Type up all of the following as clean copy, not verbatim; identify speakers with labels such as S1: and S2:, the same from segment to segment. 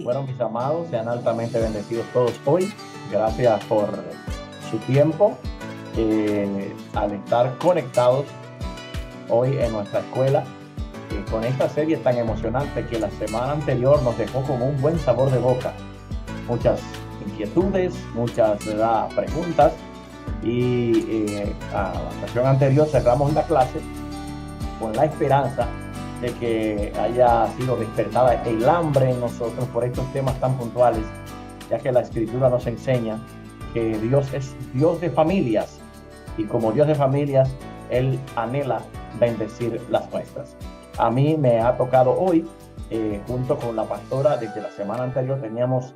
S1: Bueno, mis amados, sean altamente bendecidos todos hoy. Gracias por su tiempo al estar conectados hoy en nuestra escuela con esta serie tan emocionante que la semana anterior nos dejó con un buen sabor de boca. Muchas inquietudes, muchas preguntas y a la sesión anterior cerramos la clase con la esperanza de que haya sido despertada el hambre en nosotros por estos temas tan puntuales, ya que la Escritura nos enseña que Dios es Dios de familias y como Dios de familias, Él anhela bendecir las nuestras. A mí me ha tocado hoy, junto con la pastora, desde la semana anterior teníamos,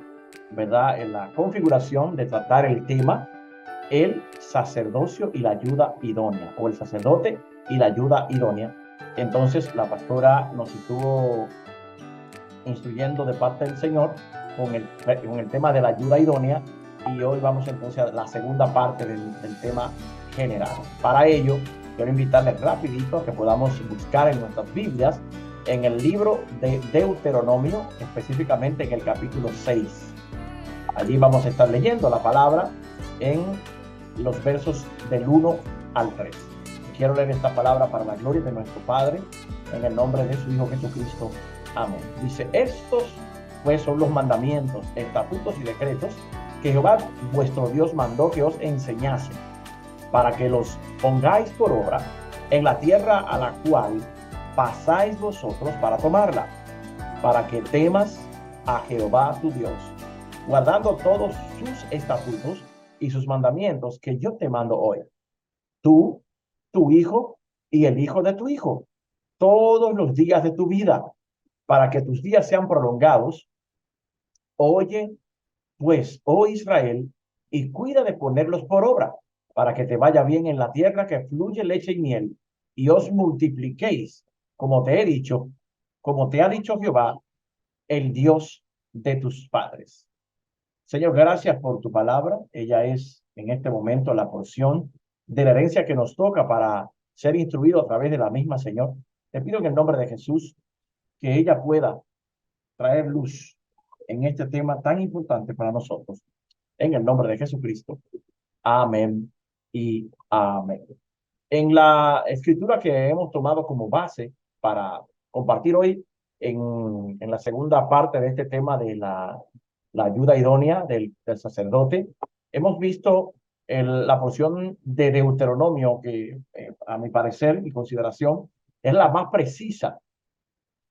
S1: ¿verdad?, en la configuración de tratar el tema el sacerdocio y la ayuda idónea, o el sacerdote y la ayuda idónea. Entonces la pastora nos estuvo instruyendo de parte del Señor con el tema de la ayuda idónea, y hoy vamos entonces a la segunda parte del tema general. Para ello, quiero invitarles rapidito a que podamos buscar en nuestras Biblias en el libro de Deuteronomio, específicamente en el capítulo 6. Allí vamos a estar leyendo la palabra en los versos del 1 al 3. Quiero leer esta palabra para la gloria de nuestro Padre, en el nombre de su Hijo Jesucristo. Amén. Dice: estos pues son los mandamientos, estatutos y decretos que Jehová vuestro Dios mandó que os enseñase, para que los pongáis por obra en la tierra a la cual pasáis vosotros para tomarla, para que temas a Jehová tu Dios, guardando todos sus estatutos y sus mandamientos que yo te mando hoy, tú, tu hijo y el hijo de tu hijo, todos los días de tu vida, para que tus días sean prolongados. Oye, pues, oh Israel, y cuida de ponerlos por obra, para que te vaya bien en la tierra que fluye leche y miel, y os multipliquéis, como te he dicho, como te ha dicho Jehová, el Dios de tus padres. Señor, gracias por tu palabra. Ella es en este momento la porción de la herencia que nos toca para ser instruido a través de la misma, Señor. Te pido en el nombre de Jesús que ella pueda traer luz en este tema tan importante para nosotros. En el nombre de Jesucristo. Amén y amén. En la escritura que hemos tomado como base para compartir hoy en la segunda parte de este tema de la ayuda idónea del sacerdote, hemos visto la porción de Deuteronomio que, a mi parecer y consideración, es la más precisa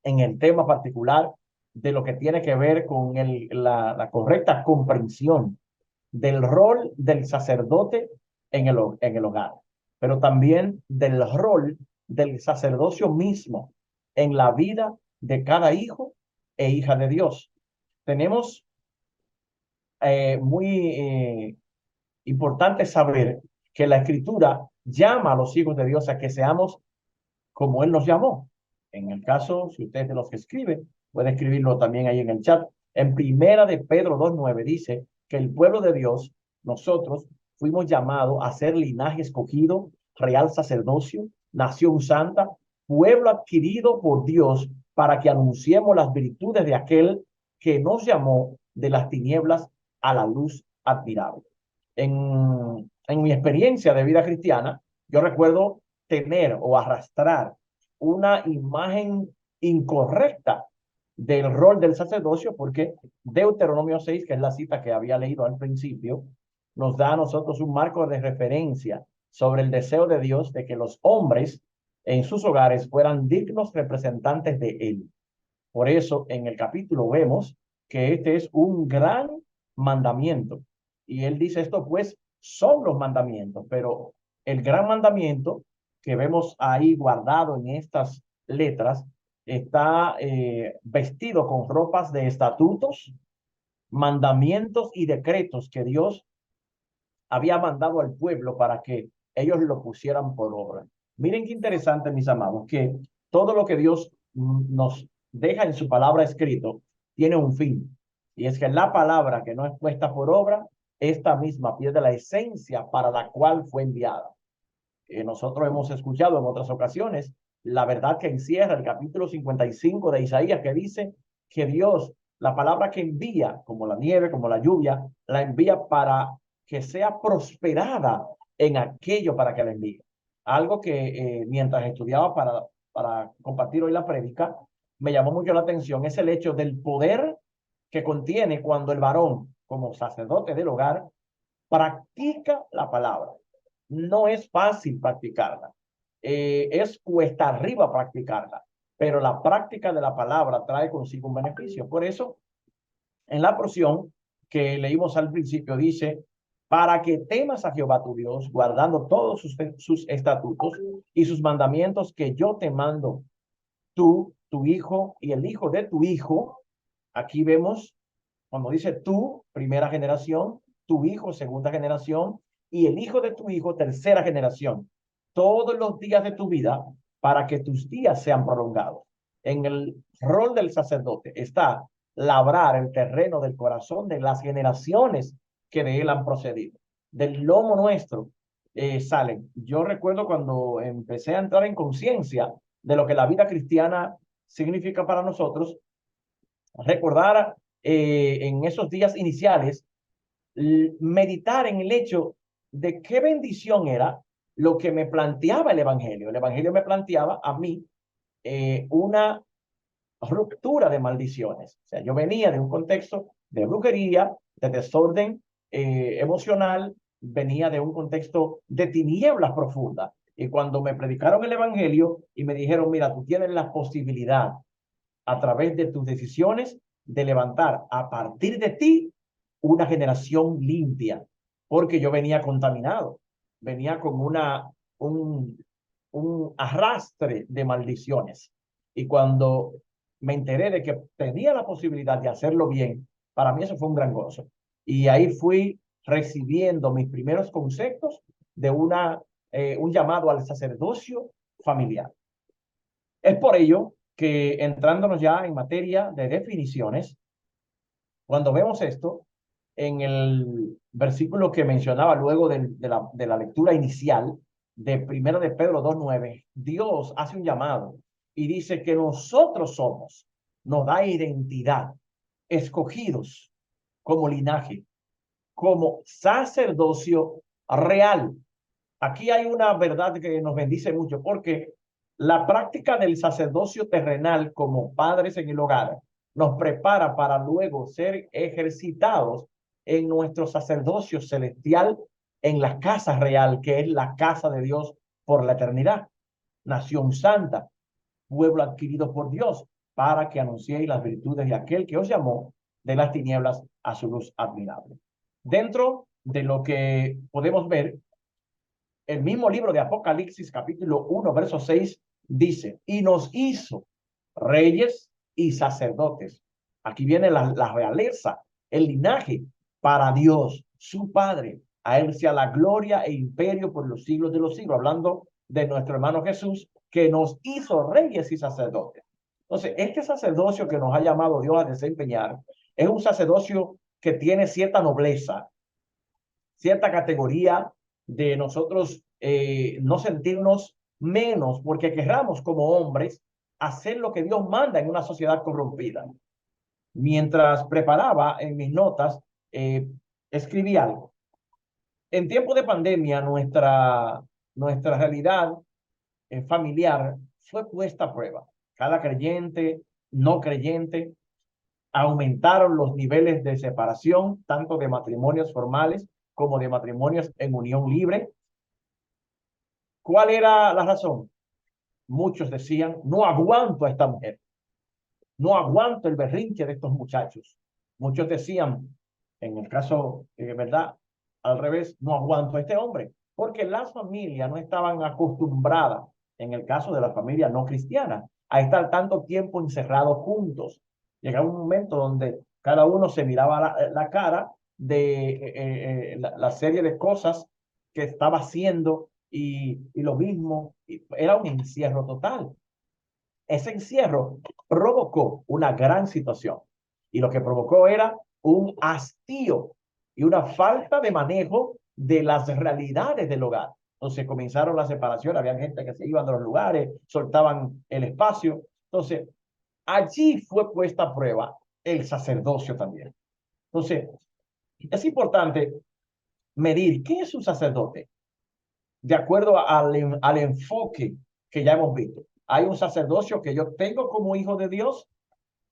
S1: en el tema particular de lo que tiene que ver con la correcta comprensión del rol del sacerdote en el hogar, pero también del rol del sacerdocio mismo en la vida de cada hijo e hija de Dios. Tenemos muy importante saber que la Escritura llama a los hijos de Dios a que seamos como Él nos llamó. En el caso, si usted es de los que escribe, puede escribirlo también ahí en el chat. En primera de Pedro 2:9 dice que el pueblo de Dios, nosotros, fuimos llamados a ser linaje escogido, real sacerdocio, nación santa, pueblo adquirido por Dios, para que anunciemos las virtudes de aquel que nos llamó de las tinieblas a la luz admirable. En mi experiencia de vida cristiana, yo recuerdo tener o arrastrar una imagen incorrecta del rol del sacerdocio, porque Deuteronomio 6, que es la cita que había leído al principio, nos da a nosotros un marco de referencia sobre el deseo de Dios de que los hombres en sus hogares fueran dignos representantes de Él. Por eso en el capítulo vemos que este es un gran mandamiento. Y él dice esto, pues son los mandamientos, pero el gran mandamiento que vemos ahí guardado en estas letras está vestido con ropas de estatutos, mandamientos y decretos que Dios había mandado al pueblo para que ellos lo pusieran por obra. Miren qué interesante, mis amados, que todo lo que Dios nos deja en su palabra escrito tiene un fin. Y es que la palabra que no es puesta por obra, esta misma pierde la esencia para la cual fue enviada. Nosotros hemos escuchado en otras ocasiones la verdad que encierra el capítulo 55 de Isaías, que dice que Dios la palabra que envía, como la nieve, como la lluvia, la envía para que sea prosperada en aquello para que la envíe. Algo que mientras estudiaba para compartir hoy la prédica, me llamó mucho la atención, es el hecho del poder que contiene cuando el varón, como sacerdote del hogar, practica la palabra. No es fácil practicarla, es cuesta arriba practicarla, pero la práctica de la palabra trae consigo un beneficio. Por eso, en la porción que leímos al principio, dice, para que temas a Jehová tu Dios, guardando todos sus estatutos y sus mandamientos que yo te mando, tú, tu hijo y el hijo de tu hijo. Aquí vemos, cuando dice tú, primera generación, tu hijo, segunda generación, y el hijo de tu hijo, tercera generación, todos los días de tu vida, para que tus días sean prolongados. En el rol del sacerdote está labrar el terreno del corazón de las generaciones que de él han procedido. Del lomo nuestro salen. Yo recuerdo cuando empecé a entrar en conciencia de lo que la vida cristiana significa para nosotros, recordar en esos días iniciales, meditar en el hecho de qué bendición era lo que me planteaba el Evangelio. El Evangelio me planteaba a mí una ruptura de maldiciones. O sea, yo venía de un contexto de brujería, de desorden emocional, venía de un contexto de tinieblas profundas. Y cuando me predicaron el Evangelio y me dijeron, mira, tú tienes la posibilidad a través de tus decisiones de levantar a partir de ti una generación limpia, porque yo venía contaminado, venía con un arrastre de maldiciones. Y cuando me enteré de que tenía la posibilidad de hacerlo bien, para mí eso fue un gran gozo. Y ahí fui recibiendo mis primeros conceptos de un llamado al sacerdocio familiar. Es por ello que entrándonos ya en materia de definiciones, cuando vemos esto, en el versículo que mencionaba luego de la lectura inicial de 1 de Pedro 2:9, Dios hace un llamado y dice que nosotros somos, nos da identidad, escogidos como linaje, como sacerdocio real. Aquí hay una verdad que nos bendice mucho, porque la práctica del sacerdocio terrenal como padres en el hogar nos prepara para luego ser ejercitados en nuestro sacerdocio celestial en la casa real, que es la casa de Dios por la eternidad. Nación santa, pueblo adquirido por Dios, para que anunciéis las virtudes de aquel que os llamó de las tinieblas a su luz admirable. Dentro de lo que podemos ver, el mismo libro de Apocalipsis, capítulo 1, verso 6, dice, y nos hizo reyes y sacerdotes. Aquí viene la realeza, el linaje para Dios, su Padre. A él sea la gloria e imperio por los siglos de los siglos, hablando de nuestro hermano Jesús, que nos hizo reyes y sacerdotes. Entonces, este sacerdocio que nos ha llamado Dios a desempeñar es un sacerdocio que tiene cierta nobleza, cierta categoría de nosotros no sentirnos menos porque querramos como hombres hacer lo que Dios manda en una sociedad corrompida. Mientras preparaba en mis notas, escribí algo. En tiempo de pandemia, nuestra realidad familiar fue puesta a prueba. Cada creyente, no creyente, aumentaron los niveles de separación, tanto de matrimonios formales como de matrimonios en unión libre. ¿Cuál era la razón? Muchos decían, no aguanto a esta mujer, no aguanto el berrinche de estos muchachos. Muchos decían, en el caso, ¿verdad? Al revés, no aguanto a este hombre, porque las familias no estaban acostumbradas, en el caso de la familia no cristiana, a estar tanto tiempo encerrados juntos. Llegaba un momento donde cada uno se miraba la cara de la serie de cosas que estaba haciendo y lo mismo, era un encierro total. Ese encierro provocó una gran situación y lo que provocó era un hastío y una falta de manejo de las realidades del hogar. Entonces comenzaron las separaciones, había gente que se iban de los lugares, soltaban el espacio. Entonces, allí fue puesta a prueba el sacerdocio también. Entonces, es importante medir qué es un sacerdote de acuerdo al enfoque que ya hemos visto. Hay un sacerdocio que yo tengo como hijo de Dios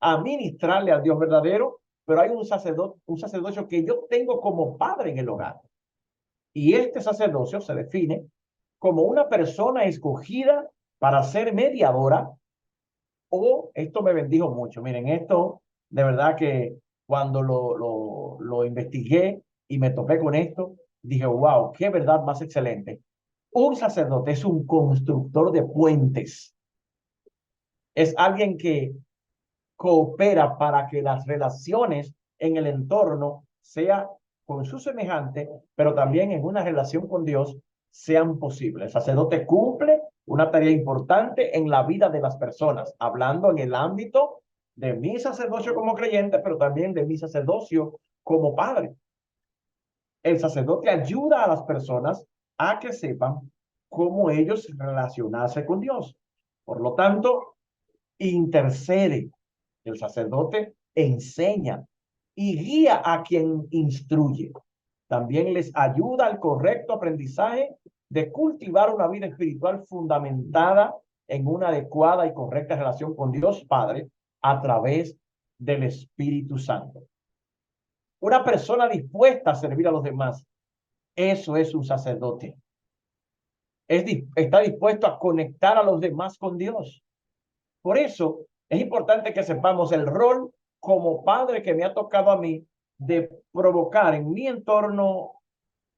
S1: a ministrarle al Dios verdadero, pero hay un sacerdocio que yo tengo como padre en el hogar. Y este sacerdocio se define como una persona escogida para ser mediadora, o esto me bendijo mucho. Miren, esto de verdad que cuando lo investigué y me topé con esto, dije, wow, qué verdad más excelente. Un sacerdote es un constructor de puentes. Es alguien que coopera para que las relaciones en el entorno, sea con su semejante, pero también en una relación con Dios, sean posibles. El sacerdote cumple una tarea importante en la vida de las personas, hablando en el ámbito de mi sacerdocio como creyente, pero también de mi sacerdocio como padre. El sacerdote ayuda a las personas a que sepan cómo ellos relacionarse con Dios. Por lo tanto, intercede. El sacerdote enseña y guía a quien instruye. También les ayuda al correcto aprendizaje de cultivar una vida espiritual fundamentada en una adecuada y correcta relación con Dios Padre a través del Espíritu Santo. Una persona dispuesta a servir a los demás, eso es un sacerdote. Está dispuesto a conectar a los demás con Dios. Por eso es importante que sepamos el rol como padre que me ha tocado a mí de provocar en mi entorno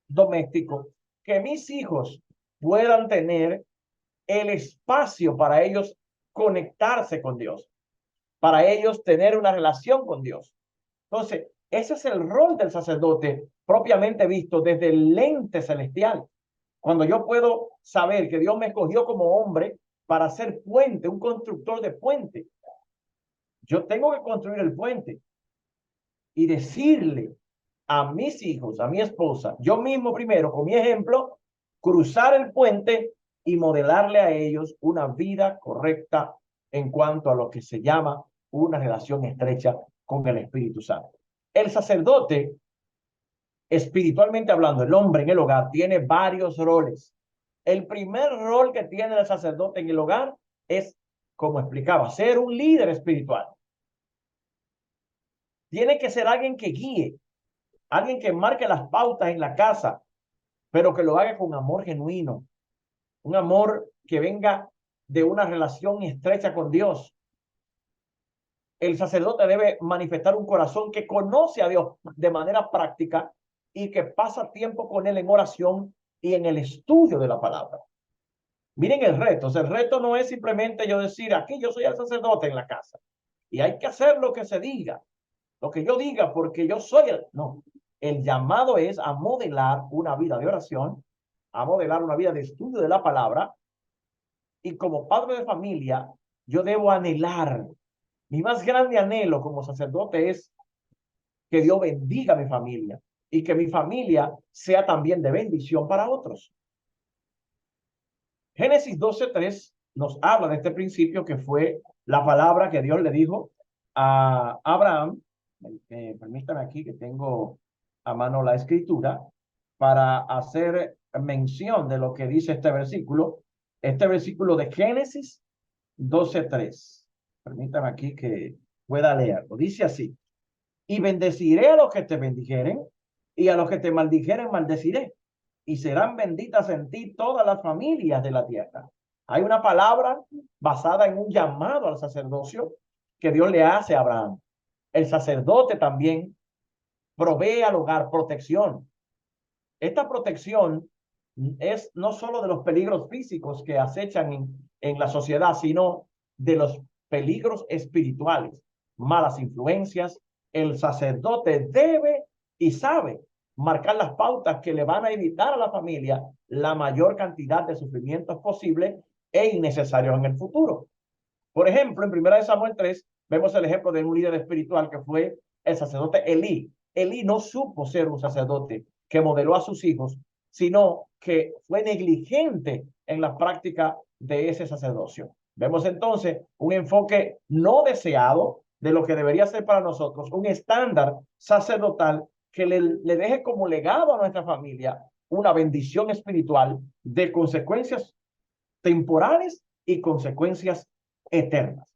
S1: doméstico que mis hijos puedan tener el espacio para ellos conectarse con Dios, para ellos tener una relación con Dios. Entonces, ese es el rol del sacerdote propiamente visto desde el lente celestial. Cuando yo puedo saber que Dios me escogió como hombre para ser puente, un constructor de puente, yo tengo que construir el puente y decirle a mis hijos, a mi esposa, yo mismo primero, con mi ejemplo, cruzar el puente y modelarle a ellos una vida correcta en cuanto a lo que se llama una relación estrecha con el Espíritu Santo. El sacerdote, espiritualmente hablando, el hombre en el hogar tiene varios roles. El primer rol que tiene el sacerdote en el hogar es, como explicaba, ser un líder espiritual. Tiene que ser alguien que guíe, alguien que marque las pautas en la casa, pero que lo haga con amor genuino, un amor que venga de una relación estrecha con Dios. El sacerdote debe manifestar un corazón que conoce a Dios de manera práctica y que pasa tiempo con él en oración y en el estudio de la palabra. Miren el reto. O sea, el reto no es simplemente yo decir, aquí yo soy el sacerdote en la casa y hay que hacer lo que se diga, lo que yo diga, porque yo soy el... No, el llamado es a modelar una vida de oración, a modelar una vida de estudio de la palabra, y como padre de familia, yo debo anhelar. Mi más grande anhelo como sacerdote es que Dios bendiga a mi familia y que mi familia sea también de bendición para otros. Génesis 12:3 nos habla de este principio que fue la palabra que Dios le dijo a Abraham. Permítanme aquí que tengo a mano la escritura para hacer mención de lo que dice este versículo de Génesis 12:3. Permítanme aquí que pueda leerlo. Dice así: y bendeciré a los que te bendijeren, y a los que te maldijeren maldeciré, y serán benditas en ti todas las familias de la tierra. Hay una palabra basada en un llamado al sacerdocio que Dios le hace a Abraham. El sacerdote también provee al hogar protección. Esta protección es no solo de los peligros físicos que acechan en la sociedad, sino de los peligros espirituales, malas influencias. El sacerdote debe y sabe marcar las pautas que le van a evitar a la familia la mayor cantidad de sufrimientos posibles e innecesarios en el futuro. Por ejemplo, en 1 Samuel 3 vemos el ejemplo de un líder espiritual que fue el sacerdote Elí. Elí no supo ser un sacerdote que modeló a sus hijos, sino que fue negligente en la práctica de ese sacerdocio. Vemos entonces un enfoque no deseado de lo que debería ser para nosotros un estándar sacerdotal que le deje como legado a nuestra familia una bendición espiritual de consecuencias temporales y consecuencias eternas.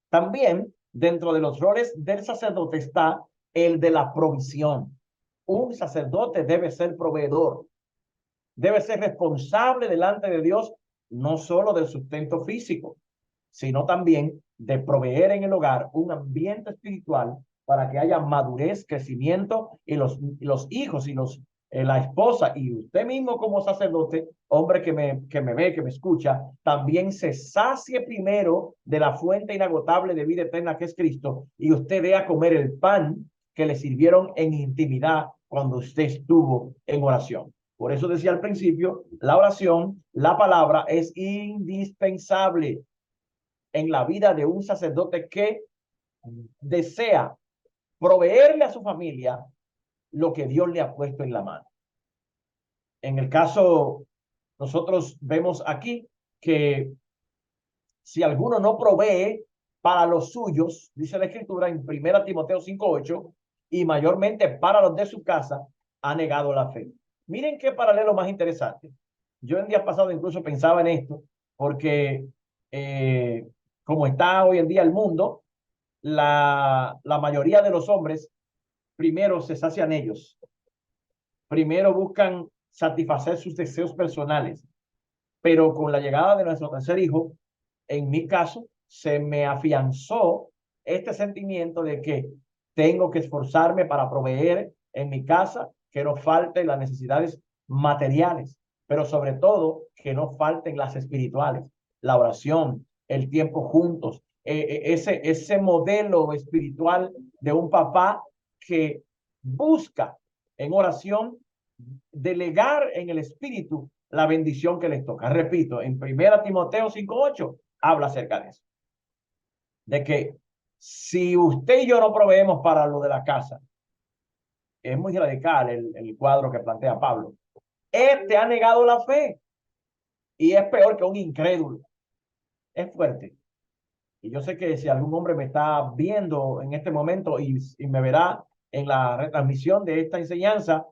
S1: También dentro de los roles del sacerdote está el de la provisión. Un sacerdote debe ser proveedor, debe ser responsable delante de Dios, no solo del sustento físico, sino también de proveer en el hogar un ambiente espiritual para que haya madurez, crecimiento y los hijos y la esposa y usted mismo como sacerdote, hombre que me ve, que me escucha, también se sacie primero de la fuente inagotable de vida eterna que es Cristo y usted vea comer el pan que le sirvieron en intimidad cuando usted estuvo en oración. Por eso decía al principio, la oración, la palabra es indispensable en la vida de un sacerdote que desea proveerle a su familia lo que Dios le ha puesto en la mano. En el caso, nosotros vemos aquí que si alguno no provee para los suyos, dice la Escritura en 1 Timoteo 5:8, y mayormente para los de su casa, ha negado la fe. Miren qué paralelo más interesante. Yo en días pasados incluso pensaba en esto, porque como está hoy en día el mundo, la mayoría de los hombres primero se sacian ellos, primero buscan satisfacer sus deseos personales, pero con la llegada de nuestro tercer hijo, en mi caso, se me afianzó este sentimiento de que tengo que esforzarme para proveer en mi casa, que no falten las necesidades materiales, pero sobre todo que no falten las espirituales, la oración, el tiempo juntos, ese modelo espiritual de un papá que busca en oración delegar en el espíritu la bendición que les toca. Repito, en 1 Timoteo 5:8 habla acerca de eso. De que si usted y yo no proveemos para lo de la casa, es muy radical el cuadro que plantea Pablo. Este ha negado la fe y es peor que un incrédulo. Es fuerte. Y yo sé que si algún hombre me está viendo en este momento y me verá en la retransmisión de esta enseñanza,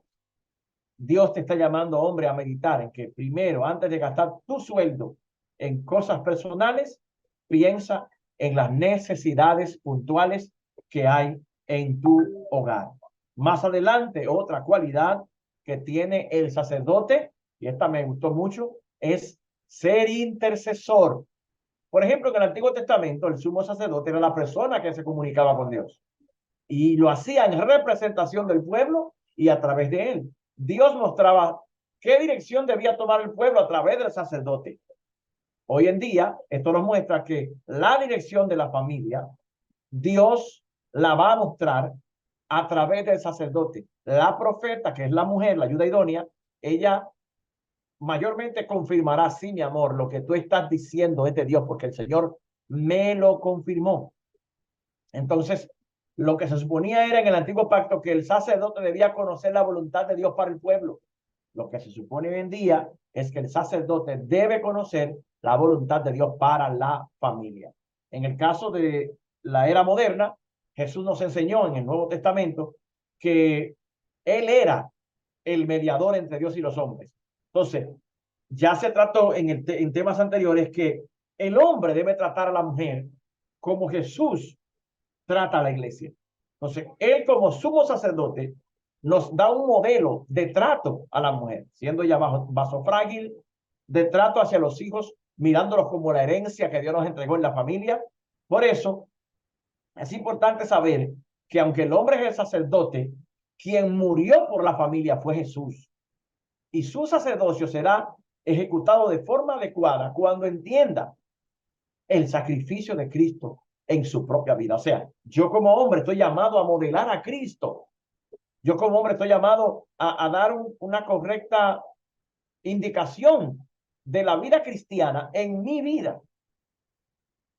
S1: Dios te está llamando, hombre, a meditar en que primero, antes de gastar tu sueldo en cosas personales, piensa en las necesidades puntuales que hay en tu hogar. Más adelante, otra cualidad que tiene el sacerdote, y esta me gustó mucho, es ser intercesor. Por ejemplo, en el Antiguo Testamento, el sumo sacerdote era la persona que se comunicaba con Dios y lo hacía en representación del pueblo y a través de él. Dios mostraba qué dirección debía tomar el pueblo a través del sacerdote. Hoy en día, esto nos muestra que la dirección de la familia, Dios la va a mostrar a través del sacerdote. La profeta, que es la mujer, la ayuda idónea, ella mayormente confirmará, sí, mi amor, lo que tú estás diciendo es de Dios, porque el Señor me lo confirmó. Entonces, lo que se suponía era en el antiguo pacto que el sacerdote debía conocer la voluntad de Dios para el pueblo. Lo que se supone hoy en día es que el sacerdote debe conocer la voluntad de Dios para la familia. En el caso de la era moderna, Jesús nos enseñó en el Nuevo Testamento que Él era el mediador entre Dios y los hombres. Entonces, ya se trató en temas anteriores que el hombre debe tratar a la mujer como Jesús trata a la iglesia. Entonces, él como sumo sacerdote nos da un modelo de trato a la mujer, siendo ella vaso frágil, de trato hacia los hijos, mirándolos como la herencia que Dios nos entregó en la familia. Por eso, es importante saber que aunque el hombre es el sacerdote, quien murió por la familia fue Jesús. Y su sacerdocio será ejecutado de forma adecuada cuando entienda el sacrificio de Cristo en su propia vida. O sea, yo como hombre estoy llamado a modelar a Cristo. Yo como hombre estoy llamado a dar una correcta indicación de la vida cristiana en mi vida.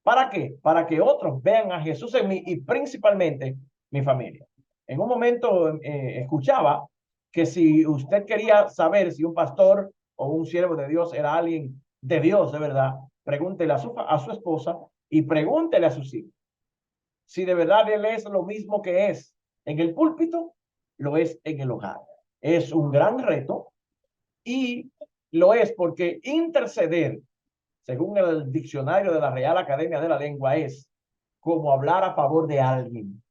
S1: ¿Para qué? Para que otros vean a Jesús en mí y principalmente mi familia. En un momento escuchaba que si usted quería saber si un pastor o un siervo de Dios era alguien de Dios de verdad, pregúntele a su esposa y pregúntele a sus hijos. si de verdad él es lo mismo que es en el púlpito, lo es en el hogar. Es un gran reto y lo es porque interceder, según el diccionario de la Real Academia de la Lengua, es como hablar a favor de alguien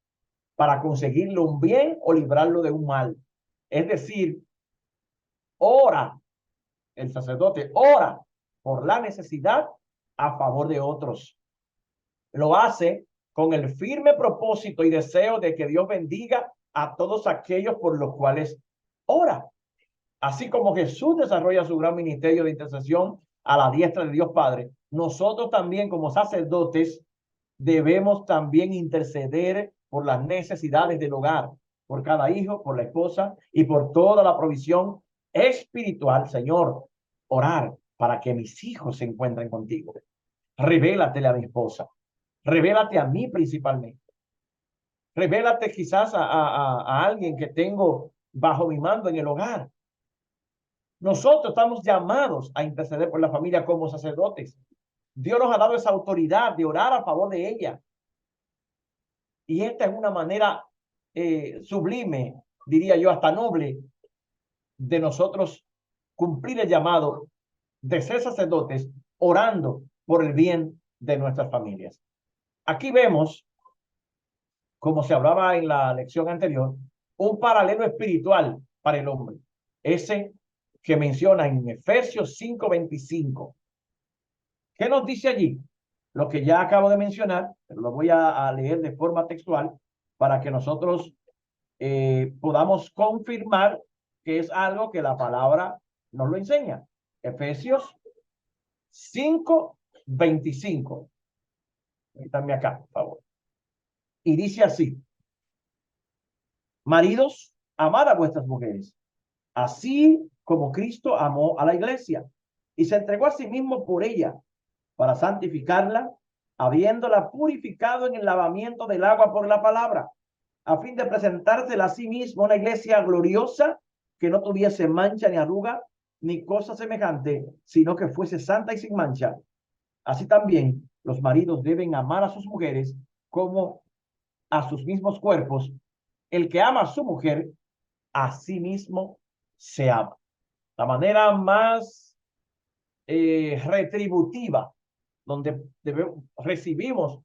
S1: para conseguirle un bien o librarlo de un mal. Es decir, ora, el sacerdote ora por la necesidad a favor de otros. Lo hace con el firme propósito y deseo de que Dios bendiga a todos aquellos por los cuales ora. Así como Jesús desarrolla su gran ministerio de intercesión a la diestra de Dios Padre, nosotros también como sacerdotes debemos también interceder por las necesidades del hogar, por cada hijo, por la esposa y por toda la provisión espiritual. Señor, orar para que mis hijos se encuentren contigo. Revélatele a mi esposa. Revélate a mí principalmente. Revélate quizás a alguien que tengo bajo mi mando en el hogar. Nosotros estamos llamados a interceder por la familia como sacerdotes. Dios nos ha dado esa autoridad de orar a favor de ella. Y esta es una manera sublime, diría yo, hasta noble, de nosotros cumplir el llamado de ser sacerdotes orando por el bien de nuestras familias. Aquí vemos, como se hablaba en la lección anterior, un paralelo espiritual para el hombre. Ese que menciona en Efesios 5:25. ¿Qué nos dice allí? Lo que ya acabo de mencionar, pero lo voy a leer de forma textual para que nosotros podamos confirmar que es algo que la palabra nos lo enseña. Efesios 5:25. Permítanme acá, por favor. Y dice así: maridos, amad a vuestras mujeres, así como Cristo amó a la iglesia y se entregó a sí mismo por ella, para santificarla, habiéndola purificado en el lavamiento del agua por la palabra, a fin de presentársela a sí mismo una iglesia gloriosa, que no tuviese mancha ni arruga, ni cosa semejante, sino que fuese santa y sin mancha. Así también los maridos deben amar a sus mujeres como a sus mismos cuerpos. El que ama a su mujer, a sí mismo se ama. La manera más retributiva, donde recibimos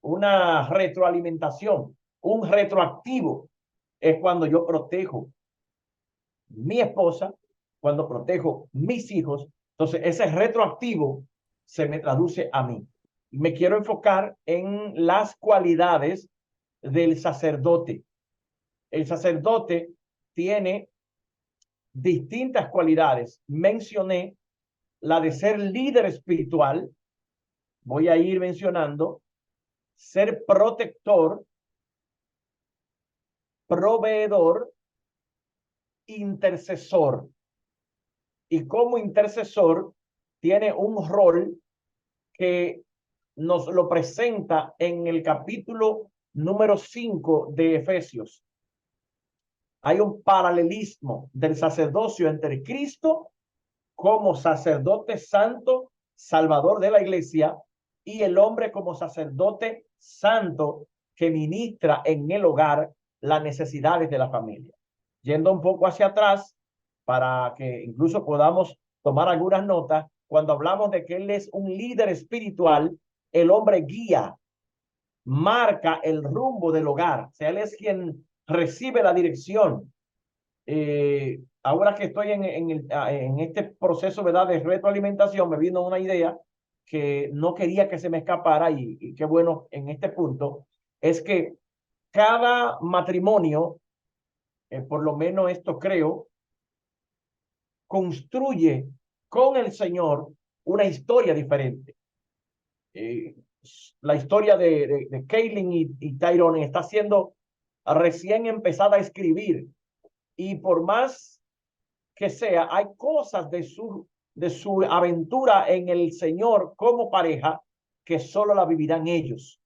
S1: una retroalimentación, un retroactivo, es cuando yo protejo mi esposa, cuando protejo mis hijos. Entonces, ese retroactivo se me traduce a mí. Me quiero enfocar en las cualidades del sacerdote. El sacerdote tiene distintas cualidades. Mencioné la de ser líder espiritual. Voy a ir mencionando ser protector, proveedor, intercesor. Y como intercesor tiene un rol que nos lo presenta en el capítulo número 5 de Efesios. Hay un paralelismo del sacerdocio entre Cristo como sacerdote santo, salvador de la iglesia, y el hombre como sacerdote santo que ministra en el hogar las necesidades de la familia. Yendo un poco hacia atrás, para que incluso podamos tomar algunas notas, cuando hablamos de que él es un líder espiritual, el hombre guía, marca el rumbo del hogar. O sea, él es quien recibe la dirección. Ahora que estoy en este proceso, ¿verdad?, de retroalimentación, me vino una idea que no quería que se me escapara y qué bueno en este punto, es que cada matrimonio, por lo menos esto creo, construye con el Señor una historia diferente. La historia de Kaylin y Tyrone está siendo recién empezada a escribir, y por más que sea, hay cosas de su aventura en el Señor como pareja que solo la vivirán ellos,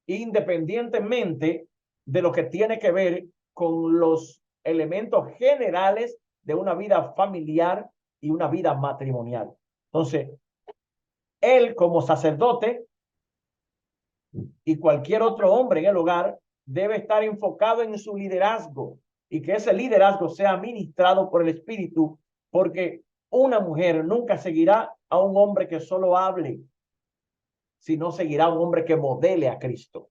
S1: independientemente de lo que tiene que ver con los elementos generales de una vida familiar y una vida matrimonial. Entonces, él como sacerdote y cualquier otro hombre en el hogar debe estar enfocado en su liderazgo y que ese liderazgo sea administrado por el Espíritu, porque una mujer nunca seguirá a un hombre que solo hable, sino seguirá a un hombre que modele a Cristo.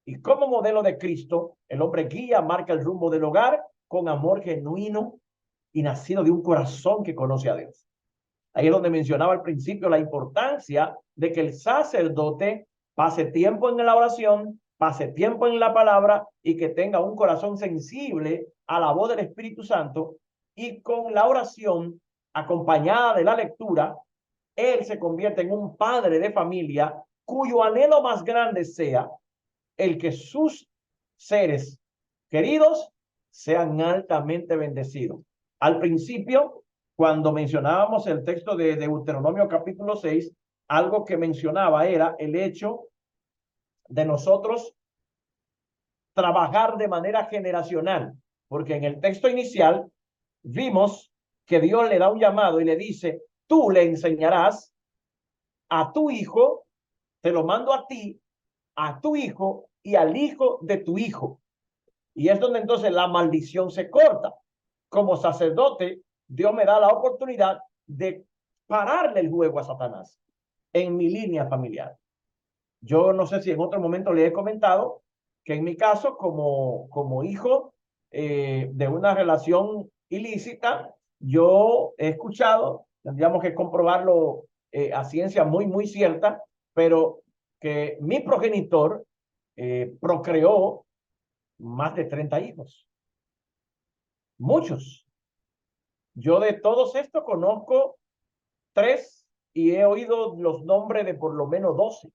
S1: Y como modelo de Cristo, el hombre guía, marca el rumbo del hogar con amor genuino y nacido de un corazón que conoce a Dios. Ahí es donde mencionaba al principio la importancia de que el sacerdote pase tiempo en la oración, pase tiempo en la palabra y que tenga un corazón sensible a la voz del Espíritu Santo, y con la oración acompañada de la lectura, él se convierte en un padre de familia cuyo anhelo más grande sea el que sus seres queridos sean altamente bendecidos. Al principio, cuando mencionábamos el texto de Deuteronomio capítulo 6, algo que mencionaba era el hecho de nosotros trabajar de manera generacional, porque en el texto inicial vimos que Dios le da un llamado y le dice, tú le enseñarás a tu hijo, te lo mando a ti, a tu hijo y al hijo de tu hijo. Y es donde entonces la maldición se corta. Como sacerdote, Dios me da la oportunidad de pararle el juego a Satanás en mi línea familiar. Yo no sé si en otro momento le he comentado que en mi caso, como hijo de una relación ilícita, yo he escuchado, tendríamos que comprobarlo a ciencia muy cierta, pero que mi progenitor procreó más de 30 hijos. Muchos. Yo de todos estos conozco 3 y he oído los nombres de por lo menos 12.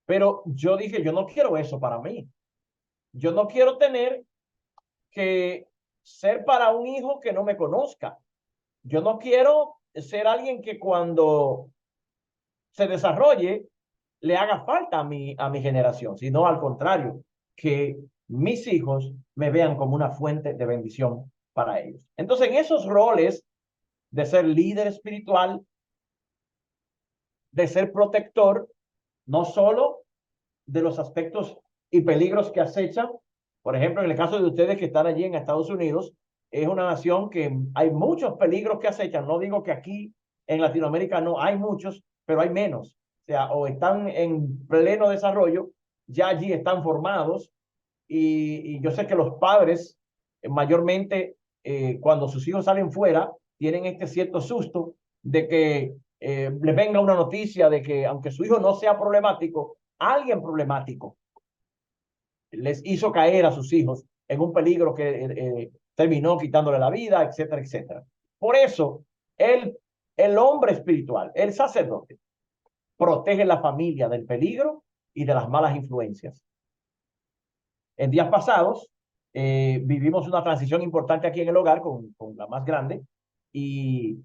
S1: Pero yo dije, yo no quiero eso para mí. Yo no quiero tener que ser para un hijo que no me conozca. Yo no quiero ser alguien que cuando se desarrolle le haga falta a mi generación, sino al contrario, que mis hijos me vean como una fuente de bendición para ellos. Entonces, en esos roles de ser líder espiritual, de ser protector, no solo de los aspectos y peligros que acechan. Por ejemplo, en el caso de ustedes que están allí en Estados Unidos, es una nación que hay muchos peligros que acechan. No digo que aquí en Latinoamérica no hay muchos, pero hay menos. O sea, o están en pleno desarrollo, ya allí están formados, y yo sé que los padres mayormente cuando sus hijos salen fuera tienen este cierto susto de que les venga una noticia de que aunque su hijo no sea problemático, alguien problemático les hizo caer a sus hijos en un peligro que terminó quitándole la vida, etcétera, etcétera. Por eso, el hombre espiritual, el sacerdote, protege la familia del peligro y de las malas influencias. En días pasados, vivimos una transición importante aquí en el hogar con la más grande, y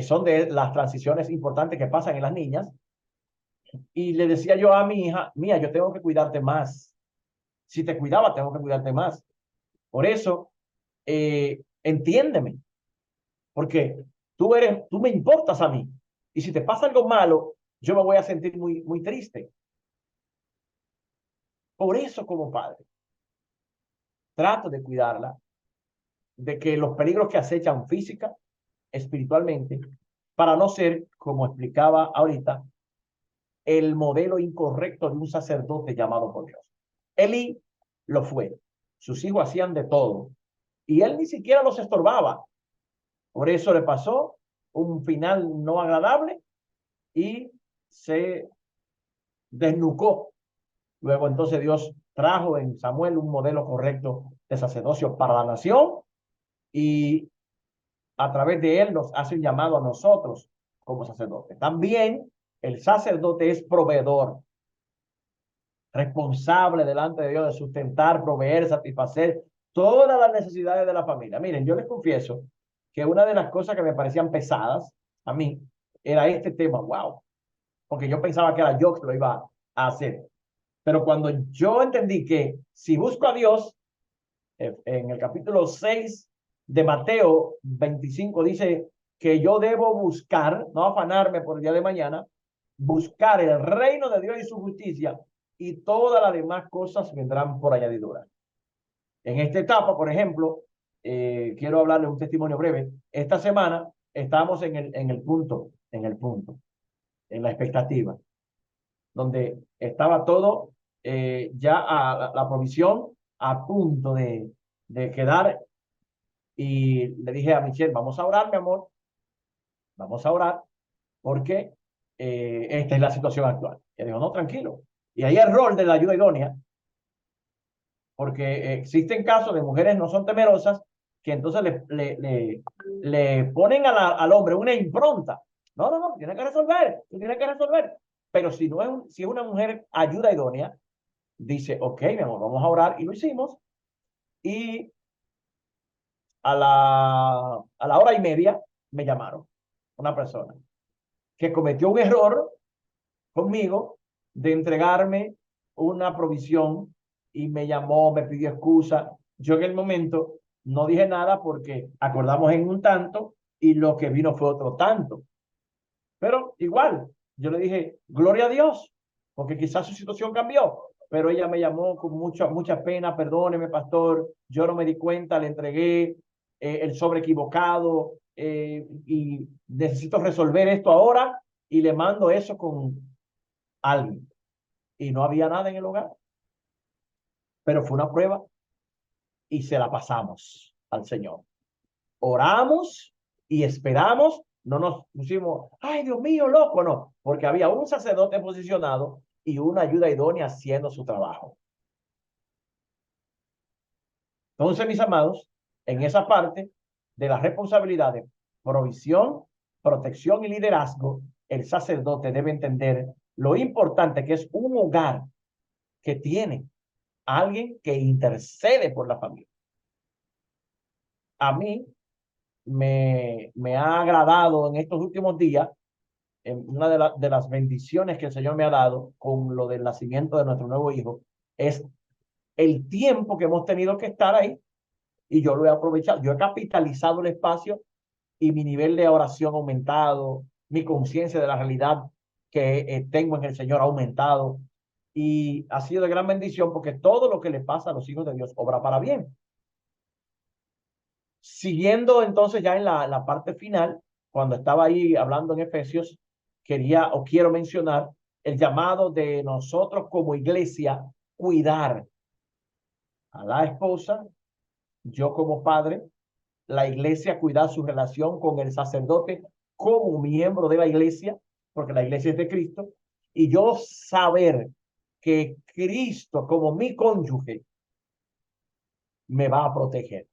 S1: son de las transiciones importantes que pasan en las niñas. Y le decía yo a mi hija, mía, yo tengo que cuidarte más. Si te cuidaba, tengo que cuidarte más. Por eso, entiéndeme, porque tú me importas a mí. Y si te pasa algo malo, yo me voy a sentir muy triste. Por eso, como padre, trato de cuidarla, de que los peligros que acechan física, espiritualmente, para no ser, como explicaba ahorita, el modelo incorrecto de un sacerdote llamado por Dios. Elí lo fue. Sus hijos hacían de todo y él ni siquiera los estorbaba. Por eso le pasó un final no agradable y se desnucó. Luego entonces Dios trajo en Samuel un modelo correcto de sacerdocio para la nación, y a través de él nos hace un llamado a nosotros como sacerdotes. También el sacerdote es proveedor, responsable delante de Dios de sustentar, proveer, satisfacer todas las necesidades de la familia. Miren, yo les confieso que una de las cosas que me parecían pesadas a mí era este tema, wow, porque yo pensaba que era yo que lo iba a hacer. Pero cuando yo entendí que si busco a Dios, en el capítulo 6 de Mateo 25 dice que yo debo buscar, no afanarme por el día de mañana, buscar el reino de Dios y su justicia, y todas las demás cosas vendrán por añadidura. En esta etapa, por ejemplo, quiero hablarle un testimonio breve. Esta semana estábamos en el punto, en la expectativa, donde estaba todo ya a la provisión a punto de quedar. Y le dije a Michelle, vamos a orar, mi amor, vamos a orar, porque esta es la situación actual. Y dijo, no, tranquilo. Y ahí el rol de la ayuda idónea, porque existen casos de mujeres no son temerosas, que entonces le ponen al hombre una impronta. No, no, no, tiene que resolver, tiene que resolver. Pero si no es, si es una mujer ayuda idónea, dice, ok, mi amor, vamos a orar, y lo hicimos. Y a la hora y media me llamaron una persona que cometió un error conmigo de entregarme una provisión, y me llamó, me pidió excusa. Yo en el momento no dije nada porque acordamos en un tanto y lo que vino fue otro tanto. Pero igual, yo le dije, gloria a Dios, porque quizás su situación cambió. Pero ella me llamó con mucha pena, perdóneme, pastor, yo no me di cuenta, le entregué el sobre equivocado, y necesito resolver esto ahora, y le mando eso con alguien. Y no había nada en el hogar, pero fue una prueba y se la pasamos al Señor. Oramos y esperamos, no nos pusimos, ay Dios mío, loco, no, porque había un sacerdote posicionado y una ayuda idónea haciendo su trabajo. Entonces, mis amados, en esa parte de las responsabilidades, provisión, protección y liderazgo, el sacerdote debe entender lo importante que es un hogar que tiene alguien que intercede por la familia. A mí me ha agradado en estos últimos días, una de las bendiciones que el Señor me ha dado con lo del nacimiento de nuestro nuevo hijo, es el tiempo que hemos tenido que estar ahí, y yo lo he aprovechado, yo he capitalizado el espacio, y mi nivel de oración ha aumentado, mi conciencia de la realidad que tengo en el Señor ha aumentado, y ha sido de gran bendición, porque todo lo que le pasa a los hijos de Dios obra para bien. Siguiendo entonces ya en la parte final, cuando estaba ahí hablando en Efesios, quería o quiero mencionar el llamado de nosotros como iglesia, cuidar a la esposa, yo como padre, la iglesia cuidar su relación con el sacerdote como miembro de la iglesia, porque la iglesia es de Cristo, y yo saber que Cristo como mi cónyuge me va a proteger.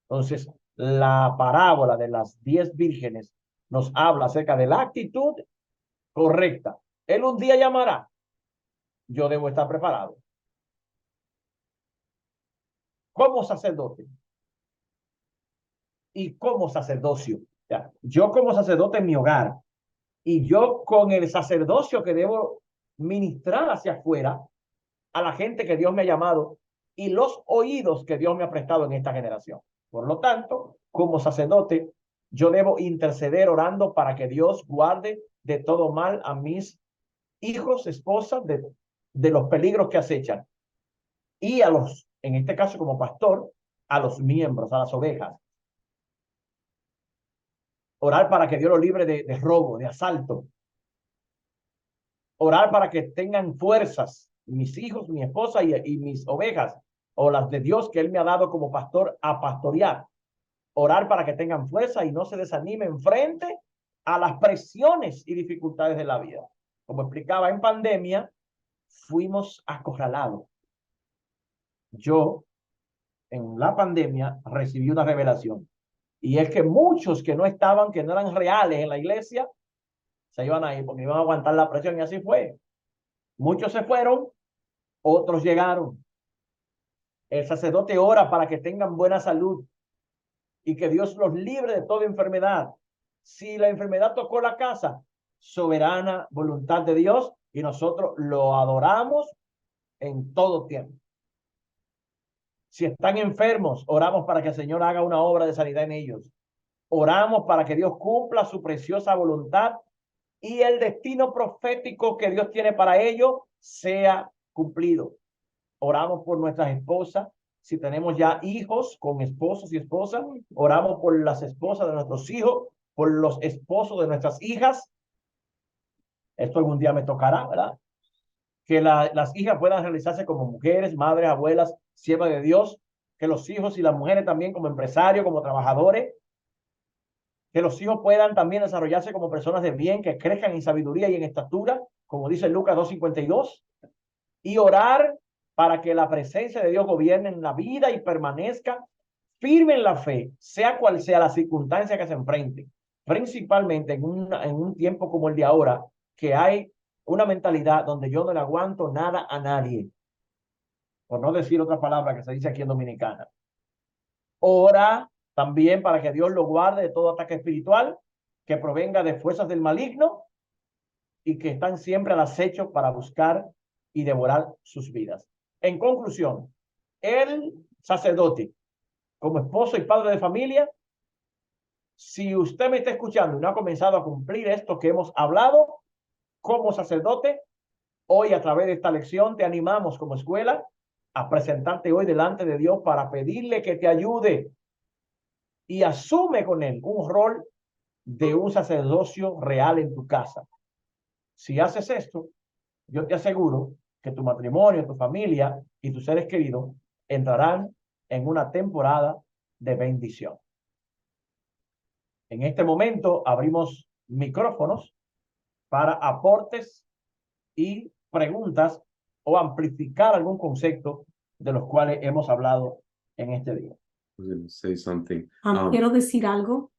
S1: Entonces, la parábola de las 10 vírgenes nos habla acerca de la actitud correcta. Él un día llamará, yo debo estar preparado. Como sacerdote y como sacerdocio. O sea, yo como sacerdote en mi hogar, y yo con el sacerdocio que debo ministrar hacia afuera a la gente que Dios me ha llamado, y los oídos que Dios me ha prestado en esta generación. Por lo tanto, como sacerdote, yo debo interceder orando para que Dios guarde de todo mal a mis hijos, esposas, de los peligros que acechan. Y a los, en este caso como pastor, a los miembros, a las ovejas. Orar para que Dios los libre de robo, de asalto. Orar para que tengan fuerzas mis hijos, mi esposa y mis ovejas, o las de Dios que Él me ha dado como pastor a pastorear. Orar para que tengan fuerza y no se desanimen frente a las presiones y dificultades de la vida. Como explicaba, en pandemia fuimos acorralados. Yo, en la pandemia, recibí una revelación. Y es que muchos que no estaban, que no eran reales en la iglesia, se iban a ir porque iban a aguantar la presión, y así fue. Muchos se fueron, otros llegaron. El sacerdote ora para que tengan buena salud y que Dios los libre de toda enfermedad. Si la enfermedad tocó la casa, soberana voluntad de Dios, y nosotros lo adoramos en todo tiempo. Si están enfermos, oramos para que el Señor haga una obra de sanidad en ellos. Oramos para que Dios cumpla su preciosa voluntad y el destino profético que Dios tiene para ellos sea cumplido. Oramos por nuestras esposas. Si tenemos ya hijos con esposos y esposas, oramos por las esposas de nuestros hijos, por los esposos de nuestras hijas. Esto algún día me tocará, ¿verdad? Que las hijas puedan realizarse como mujeres, madres, abuelas, siervas de Dios. Que los hijos y las mujeres también como empresarios, como trabajadores. Que los hijos puedan también desarrollarse como personas de bien, que crezcan en sabiduría y en estatura, como dice Lucas 2:52. Y orar para que la presencia de Dios gobierne en la vida y permanezca firme en la fe, sea cual sea la circunstancia que se enfrente, principalmente en un tiempo como el de ahora, que hay una mentalidad donde yo no le aguanto nada a nadie, por no decir otra palabra que se dice aquí en Dominicana. Ora también para que Dios lo guarde de todo ataque espiritual que provenga de fuerzas del maligno y que están siempre al acecho para buscar y devorar sus vidas. En conclusión, el sacerdote, como esposo y padre de familia, si usted me está escuchando y no ha comenzado a cumplir esto que hemos hablado, como sacerdote, hoy a través de esta lección te animamos como escuela a presentarte hoy delante de Dios para pedirle que te ayude y asume con él un rol de un sacerdocio real en tu casa. Si haces esto, yo te aseguro que tu matrimonio, tu familia y tus seres queridos entrarán en una temporada de bendición. En este momento abrimos micrófonos para aportes y preguntas o amplificar algún concepto de los cuales hemos hablado en este día.
S2: I was going to say something.
S3: Quiero decir algo.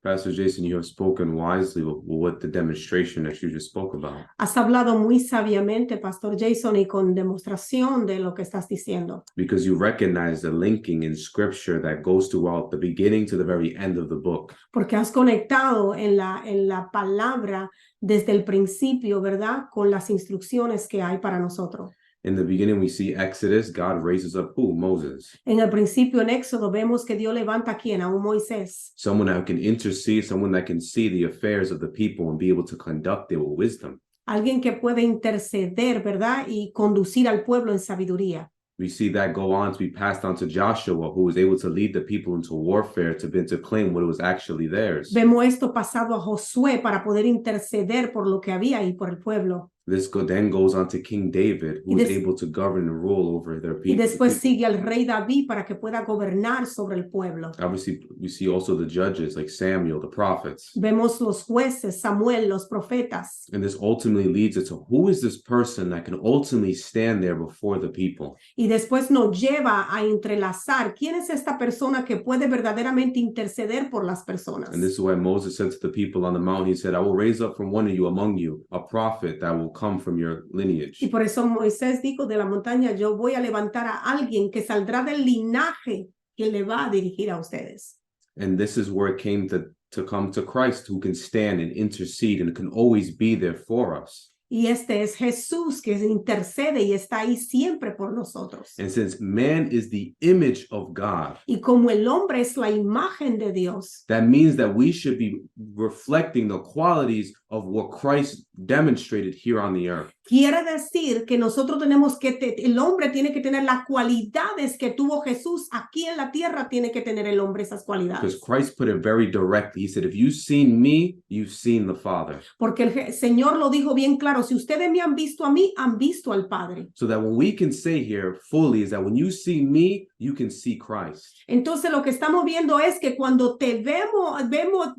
S2: Pastor Jason, you have spoken wisely with the demonstration that you just spoke about.
S3: Has hablado muy sabiamente, Pastor Jason, y con demostración de lo que estás diciendo.
S2: Because you recognize the linking in scripture that goes throughout the beginning to the very end of the book.
S3: Porque has conectado en la palabra desde el principio, ¿verdad? Con las instrucciones que hay para nosotros.
S2: In the beginning, we see Exodus, God raises up who? Moses.
S3: En el principio, en Éxodo, vemos que Dios levanta a quién, a un Moisés.
S2: Someone that can intercede, someone that can see the affairs of the people and be able to conduct it with wisdom.
S3: Alguien que puede interceder, ¿verdad? Y conducir al pueblo en sabiduría.
S2: We see that go on to be passed on to Joshua, who was able to lead the people into warfare to claim what was actually theirs.
S3: Vemos esto pasado a Josué para poder interceder por lo que había ahí por el pueblo.
S2: This then goes on to King David, who was able to govern and rule over their people.
S3: Y después sigue al rey David para que pueda gobernar sobre el pueblo.
S2: Obviously, we see also the judges like Samuel, the prophets.
S3: Vemos los jueces, Samuel, los profetas.
S2: And this ultimately leads us to who is this person that can ultimately stand there before the people?
S3: Y después nos lleva a entrelazar quién es esta persona que puede verdaderamente interceder por las personas.
S2: And this is why Moses said to the people on the mountain, he said, I will raise up from one of you among you a prophet that will come from your lineage.
S3: Y por eso Moisés dijo de la montaña, yo voy a levantar a alguien que saldrá del linaje que le va a dirigir a ustedes.
S2: And this is where it came to come to Christ, who can stand and intercede and can always be there for us.
S3: Y este es Jesús que intercede y está ahí siempre por nosotros.
S2: And since man is the image of God,
S3: Y como el hombre es la imagen de Dios,
S2: that means that we should be reflecting the qualities of what Christ demonstrated here on the earth.
S3: quiere decir que nosotros tenemos que, el hombre tiene que tener las cualidades que tuvo Jesús aquí en la tierra, tiene que tener el hombre esas
S2: Because
S3: cualidades.
S2: Christ put it very directly. He said, if you've seen me, you've seen the Father.
S3: Porque el Señor lo dijo bien claro, si ustedes me han visto a mí, han visto al Padre.
S2: So that what we can say here fully is that when you see me, you can see Christ.
S3: Entonces lo que estamos viendo es que cuando te vemos,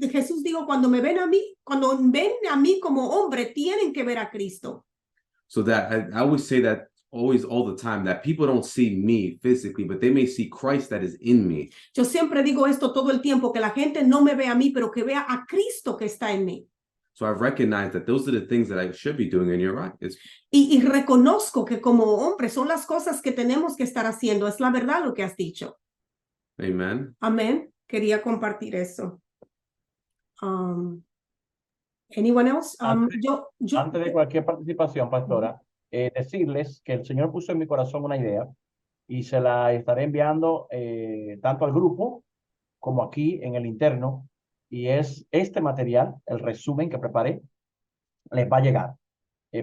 S3: Jesús dijo, cuando me ven a mí, cuando ven a mí como hombre, tienen que ver a Cristo.
S2: So that I always say that always all the time, that people don't see me physically, but they may see Christ that is in me.
S3: Yo siempre digo esto todo el tiempo, que la gente no me ve a mí, pero que vea a Cristo que está en mí.
S2: So I've recognized that those are the things that I should be doing, and you're right.
S3: Y reconozco que como hombre son las cosas que tenemos que estar haciendo. Es la verdad lo que has dicho.
S2: Amen.
S3: Amén. Quería compartir eso. Anyone else?
S1: Antes
S3: Yo
S1: de cualquier participación, pastora, decirles que el Señor puso en mi corazón una idea y se la estaré enviando tanto al grupo como aquí en el interno, y es este material, el resumen que preparé, les va a llegar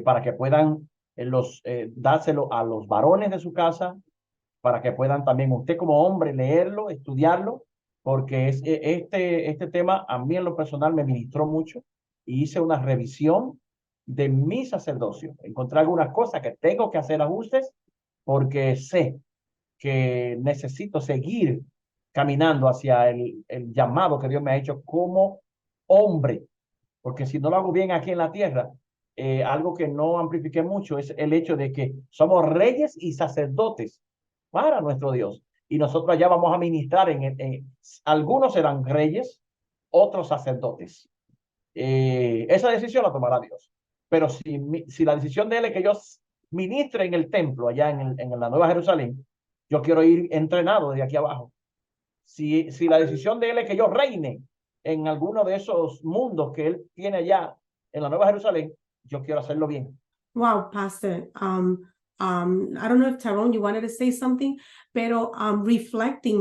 S1: para que puedan dárselo a los varones de su casa, para que puedan también usted como hombre leerlo, estudiarlo, porque este tema a mí en lo personal me ministró mucho y hice una revisión de mi sacerdocio. Encontré algunas cosas que tengo que hacer ajustes porque sé que necesito seguir caminando hacia el llamado que Dios me ha hecho como hombre, porque si no lo hago bien aquí en la tierra, algo que no amplifiqué mucho es el hecho de que somos reyes y sacerdotes para nuestro Dios. Y nosotros allá vamos a ministrar algunos serán reyes, otros sacerdotes. Esa decisión la tomará Dios. Pero si la decisión de él es que yo ministre en el templo allá en la Nueva Jerusalén, yo quiero ir entrenado de aquí abajo. Si la decisión de él es que yo reine en alguno de esos mundos que él tiene allá en la Nueva Jerusalén, yo quiero hacerlo bien.
S3: Wow, Pastor. I don't know if Tyrone, you wanted to say something, pero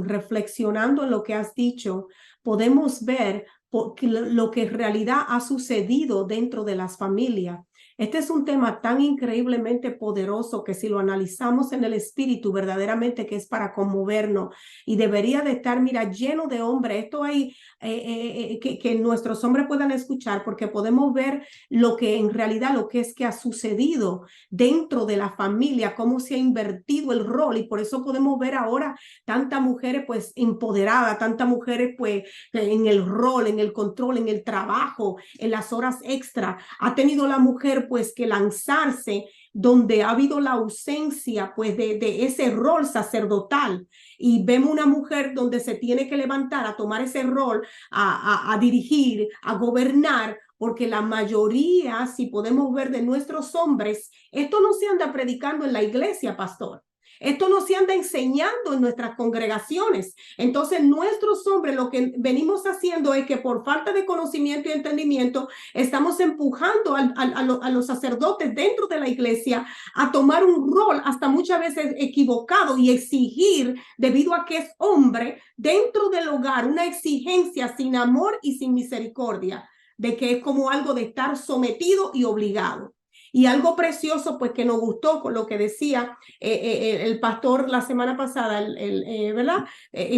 S3: reflexionando en lo que has dicho, podemos ver lo que en realidad ha sucedido dentro de las familias. Este es un tema tan increíblemente poderoso que si lo analizamos en el espíritu, verdaderamente que es para conmovernos y debería de estar, mira, lleno de hombres. Esto hay que nuestros hombres puedan escuchar, porque podemos ver lo que en realidad lo que es que ha sucedido dentro de la familia, cómo se ha invertido el rol, y por eso podemos ver ahora tantas mujeres pues empoderadas, tantas mujeres pues en el rol, en el control, en el trabajo, en las horas extra. Ha tenido la mujer pues que lanzarse donde ha habido la ausencia pues de ese rol sacerdotal, y vemos una mujer donde se tiene que levantar a tomar ese rol, a dirigir, a gobernar, porque la mayoría, si podemos ver de nuestros hombres, esto no se anda predicando en la iglesia, pastor. Esto no se anda enseñando en nuestras congregaciones. Entonces, nuestros hombres lo que venimos haciendo es que por falta de conocimiento y entendimiento, estamos empujando a los sacerdotes dentro de la iglesia a tomar un rol hasta muchas veces equivocado y exigir, debido a que es hombre, dentro del hogar, una exigencia sin amor y sin misericordia, de que es como algo de estar sometido y obligado. Y algo precioso, pues, que nos gustó con lo que decía el pastor la semana pasada, ¿verdad?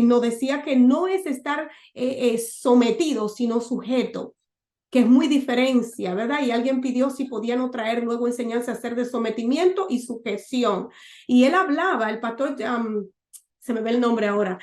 S3: Nos decía que no es estar sometido, sino sujeto, que es muy diferencia, ¿verdad? Y alguien pidió si podían traer luego enseñanza a hacer de sometimiento y sujeción. Y él hablaba, el pastor... se me ve el nombre ahora,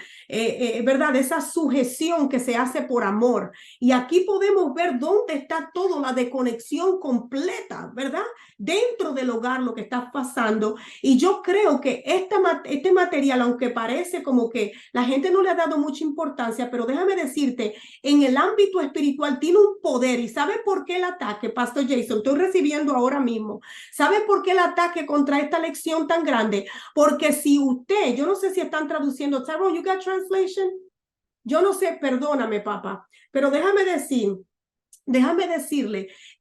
S3: ¿verdad? Esa sujeción que se hace por amor. Y aquí podemos ver dónde está toda la desconexión completa, ¿verdad? Dentro del hogar, lo que está pasando. Y yo creo que este material, aunque parece como que la gente no le ha dado mucha importancia, pero déjame decirte, en el ámbito espiritual tiene un poder. ¿Y sabe por qué el ataque, Pastor Jason? Estoy recibiendo ahora mismo. ¿Sabe por qué el ataque contra esta lección tan grande? Porque si usted, yo no sé si están traduciendo, Tyrone, you got translation? Yo no sé, perdóname, papá, pero déjame decirle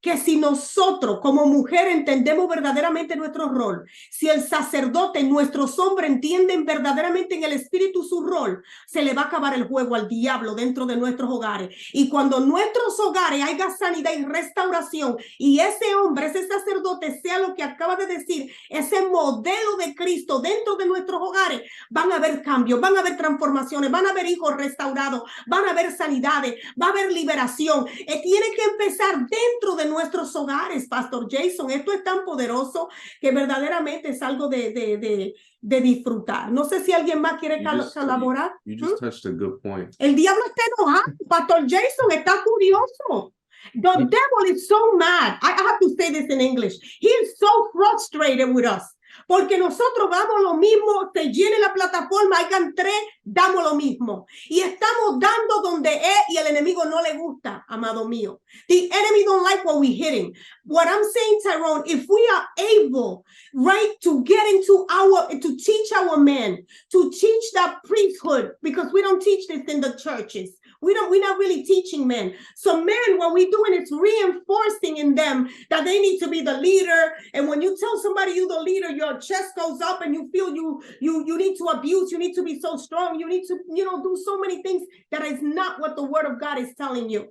S3: que si nosotros como mujer entendemos verdaderamente nuestro rol, si el sacerdote, nuestros hombres entienden verdaderamente en el espíritu su rol, se le va a acabar el juego al diablo dentro de nuestros hogares. Y cuando en nuestros hogares haya sanidad y restauración, y ese hombre, ese sacerdote sea lo que acaba de decir, ese modelo de Cristo dentro de nuestros hogares, van a haber cambios, van a haber transformaciones, van a haber hijos restaurados, van a haber sanidades, va a haber liberación. Tiene que empezar dentro de nuestros hogares, Pastor Jason. Esto es tan poderoso que verdaderamente es algo de disfrutar. No sé si alguien más quiere colaborar.
S2: You just touched a good point.
S3: El diablo está enojado, Pastor Jason, está furioso. The devil is so mad. I have to say this in English. He is so frustrated with us. Porque nosotros damos lo mismo, te llene la plataforma, hagan 3, damos lo mismo. Y estamos dando donde es y el enemigo no le gusta, amado mío. The enemy don't like what we're hitting. What I'm saying, Tyrone, if we are able, right, to get into to teach our men, to teach that priesthood, because we don't teach this in the churches. We're not really teaching men. So men, what we're doing is reinforcing in them that they need to be the leader. And when you tell somebody you're the leader, your chest goes up and you feel you need to abuse, you need to be so strong, you need to, do so many things that is not what the word of God is telling you.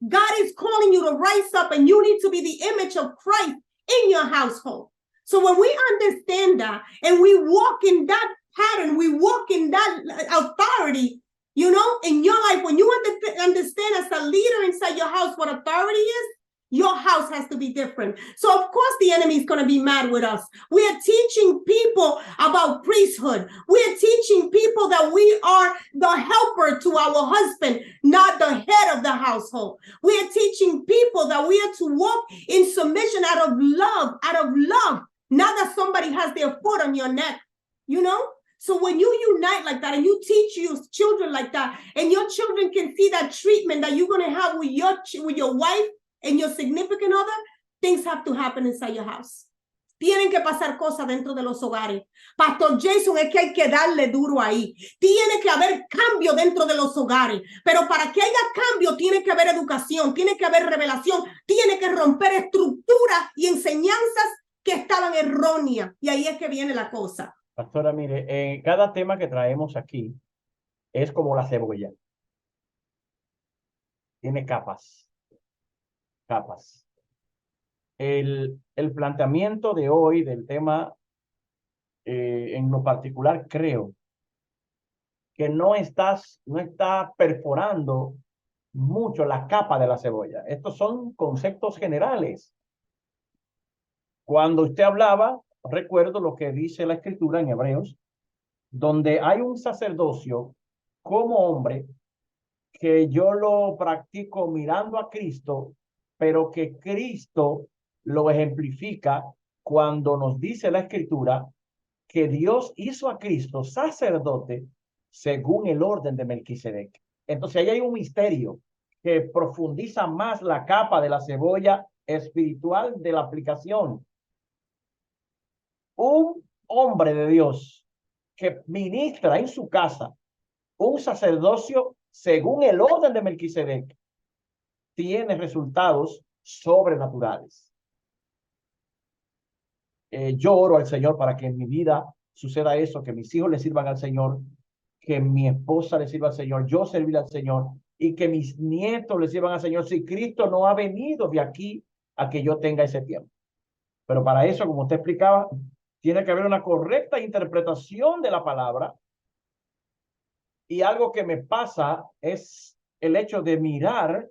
S3: God is calling you to rise up, and you need to be the image of Christ in your household. So when we understand that and we walk in that pattern, we walk in that authority, you know, in your life, when you understand as a leader inside your house what authority is, your house has to be different. So of course the enemy is going to be mad with us. We are teaching people about priesthood. We are teaching people that we are the helper to our husband, not the head of the household. We are teaching people that we are to walk in submission out of love, not that somebody has their foot on your neck, you know? So when you unite like that and you teach your children like that, and your children can see that treatment that you're going to have with your wife and your significant other, things have to happen inside your house. Tienen que pasar cosas dentro de los hogares. Pastor Jason, es que hay que darle duro ahí. Tiene que haber cambio dentro de los hogares. Pero para que haya cambio, tiene que haber educación, tiene que haber revelación, tiene que romper estructuras y enseñanzas que estaban erróneas. Y ahí es que viene la cosa.
S1: Pastora, mire, cada tema que traemos aquí es como la cebolla. Tiene capas. El planteamiento de hoy del tema, en lo particular, creo que no está perforando mucho la capa de la cebolla. Estos son conceptos generales. Cuando usted hablaba, recuerdo lo que dice la Escritura en Hebreos, donde hay un sacerdocio como hombre que yo lo practico mirando a Cristo, pero que Cristo lo ejemplifica cuando nos dice la Escritura que Dios hizo a Cristo sacerdote según el orden de Melquisedec. Entonces ahí hay un misterio que profundiza más la capa de la cebolla espiritual de la aplicación. Un hombre de Dios que ministra en su casa un sacerdocio según el orden de Melquisedec tiene resultados sobrenaturales. Yo oro al Señor para que en mi vida suceda eso, que mis hijos le sirvan al Señor, que mi esposa le sirva al Señor, yo servir al Señor, y que mis nietos le sirvan al Señor, si Cristo no ha venido de aquí a que yo tenga ese tiempo. Pero para eso, como usted explicaba, tiene que haber una correcta interpretación de la palabra. Y algo que me pasa es el hecho de mirar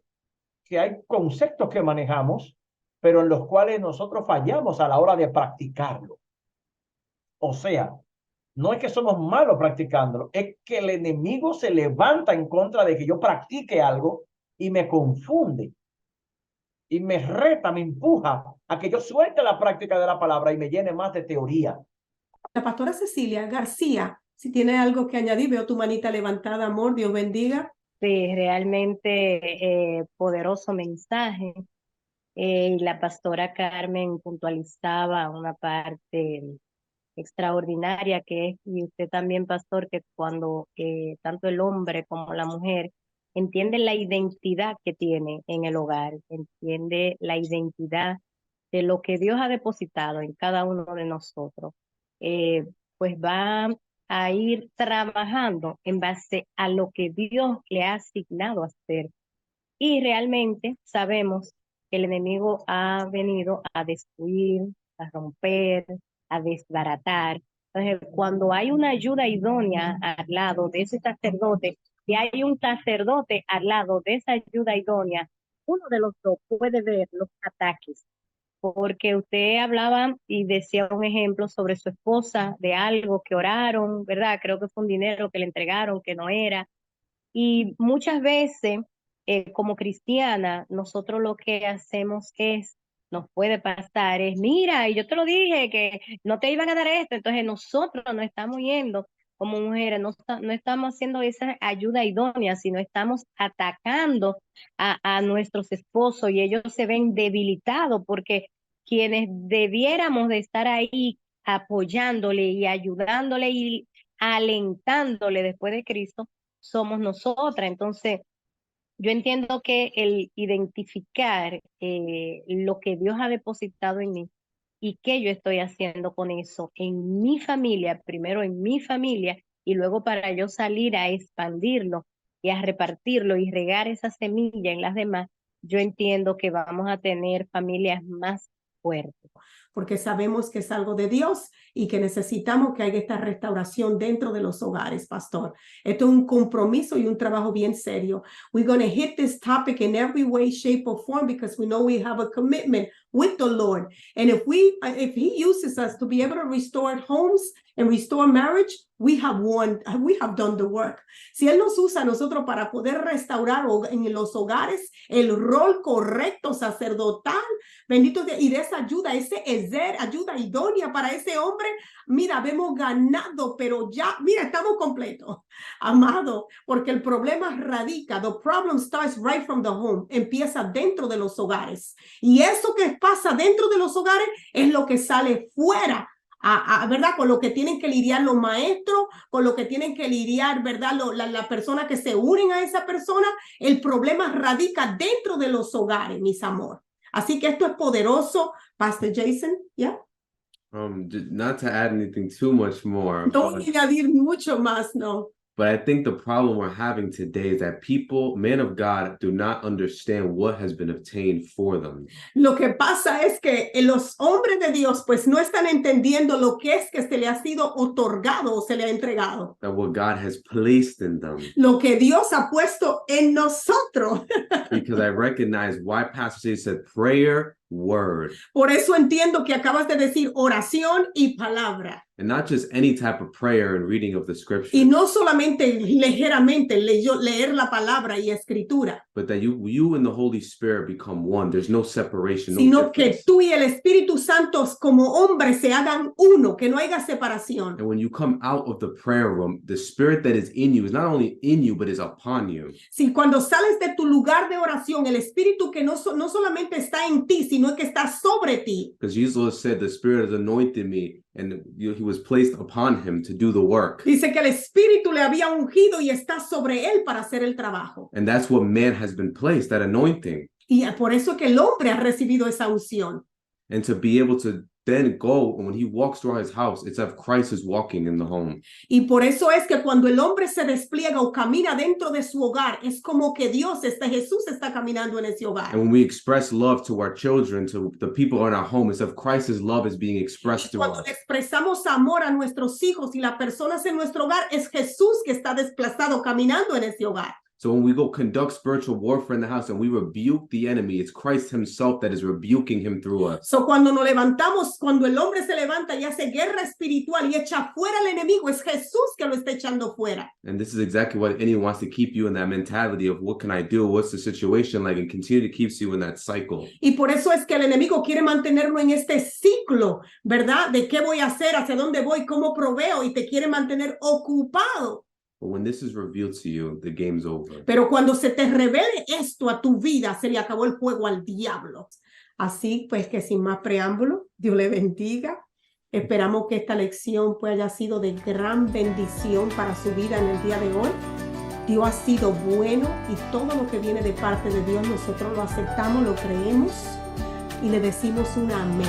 S1: que hay conceptos que manejamos, pero en los cuales nosotros fallamos a la hora de practicarlo. O sea, no es que somos malos practicándolo, es que el enemigo se levanta en contra de que yo practique algo y me confunde. Y me reta, me empuja a que yo suelte la práctica de la palabra y me llene más de teoría.
S3: La pastora Cecilia García, si tiene algo que añadir, veo tu manita levantada, amor, Dios bendiga.
S4: Sí, realmente poderoso mensaje. La pastora Carmen puntualizaba una parte extraordinaria que es, y usted también, pastor, que cuando tanto el hombre como la mujer entiende la identidad que tiene en el hogar, entiende la identidad de lo que Dios ha depositado en cada uno de nosotros, pues va a ir trabajando en base a lo que Dios le ha asignado a hacer. Y realmente sabemos que el enemigo ha venido a destruir, a romper, a desbaratar. Entonces, cuando hay una ayuda idónea al lado de ese sacerdote, y hay un sacerdote al lado de esa ayuda idónea, uno de los dos puede ver los ataques. Porque usted hablaba y decía un ejemplo sobre su esposa, de algo que oraron, ¿verdad? Creo que fue un dinero que le entregaron que no era. Y muchas veces, como cristiana, nosotros lo que hacemos nos puede pasar, es, mira, y yo te lo dije, que no te iban a dar esto. Entonces nosotros no estamos yendo como mujeres, no estamos haciendo esa ayuda idónea, sino estamos atacando a nuestros esposos y ellos se ven debilitados porque quienes debiéramos de estar ahí apoyándole y ayudándole y alentándole después de Cristo, somos nosotras. Entonces, yo entiendo que el identificar lo que Dios ha depositado en mí y qué yo estoy haciendo con eso en mi familia, primero en mi familia, y luego para yo salir a expandirlo y a repartirlo y regar esa semilla en las demás, yo entiendo que vamos a tener familias más fuertes.
S3: Porque sabemos que es algo de Dios y que necesitamos que haya esta restauración dentro de los hogares, pastor. Esto es un compromiso y un trabajo bien serio. We're going to hit this topic in every way, shape, or form because we know we have a commitment with the Lord. And if he uses us to be able to restore homes and restore marriage, we have done the work. Si Él nos usa a nosotros para poder restaurar en los hogares el rol correcto sacerdotal, bendito Dios, y de esa ayuda, ese ayuda idónea para ese hombre, mira, hemos ganado, pero ya, mira, estamos completos, amado, porque el problema radica, the problem starts right from the home, empieza dentro de los hogares, y eso que pasa dentro de los hogares es lo que sale fuera, ¿verdad? Con lo que tienen que lidiar los maestros, con lo que tienen que lidiar, ¿verdad? La persona que se unen a esa persona, el problema radica dentro de los hogares, mis amores. Así que esto es poderoso, Pastor Jason, ¿ya?
S2: Not to add anything too much more.
S3: No voy a añadir mucho más, no.
S2: But I think the problem we're having today is that people, men of God, do not understand what has been obtained for them.
S3: Lo que pasa es que los hombres de Dios pues no están entendiendo lo que es que se le ha sido otorgado o se le ha entregado.
S2: That what God has placed in them.
S3: Lo que Dios ha puesto en nosotros.
S2: Because I recognize why Pastor Jay said prayer, word.
S3: Por eso entiendo que acabas de decir oración y palabra.
S2: And not just any type of prayer and reading of the scripture.
S3: Y no solamente ligeramente leer la palabra y escritura.
S2: But that you and the Holy Spirit become one. There's no separation.
S3: Sino que tú y el Espíritu Santo como hombres se hagan uno, que no haya separación.
S2: And when you come out of the prayer room, the Spirit that is in you is not only in you, but is upon you.
S3: Si cuando sales de tu lugar de oración, el Espíritu que no solamente está en ti, sino que está sobre ti.
S2: Because Jesus said, the Spirit has anointed me, and he was placed upon him to do the work.
S3: Dice que el Espíritu le había ungido y está sobre él para hacer el trabajo.
S2: And that's what man has been placed, that anointing.
S3: Y por eso que el hombre ha recibido esa unción.
S2: And to be able to then go, and when he walks through his house, it's as if Christ is walking in the home.
S3: Y por eso es que cuando el hombre se despliega o camina dentro de su hogar, es como que Jesús está caminando en ese hogar.
S2: And when we express love to our children, to the people in our home, it's as if Christ's love is being expressed to
S3: Cuando
S2: us.
S3: expresamos amor a nuestros hijos y las personas en nuestro hogar, es Jesús que está desplazado caminando en ese hogar.
S2: So when we go conduct spiritual warfare in the house and we rebuke the enemy, it's Christ himself that is rebuking him through us.
S3: So cuando nos levantamos, cuando el hombre se levanta y hace guerra espiritual y echa fuera al enemigo, es Jesús que lo está echando fuera.
S2: And this is exactly what the enemy wants to keep you in that mentality of what can I do? What's the situation like? And continue to keeps you in that cycle.
S3: Y por eso es que el enemigo quiere mantenerlo en este ciclo, ¿verdad? De qué voy a hacer, hacia dónde voy, cómo proveo, y te quiere mantener ocupado.
S2: But when this is revealed to you, the game's over.
S3: Pero cuando se te revele esto a tu vida, se le acabó el juego al diablo. Así pues que sin más preámbulo, Dios le bendiga. Esperamos que esta lección pues haya sido de gran bendición para su vida en el día de hoy. Dios ha sido bueno y todo lo que viene de parte de Dios nosotros lo aceptamos, lo creemos y le decimos un amén.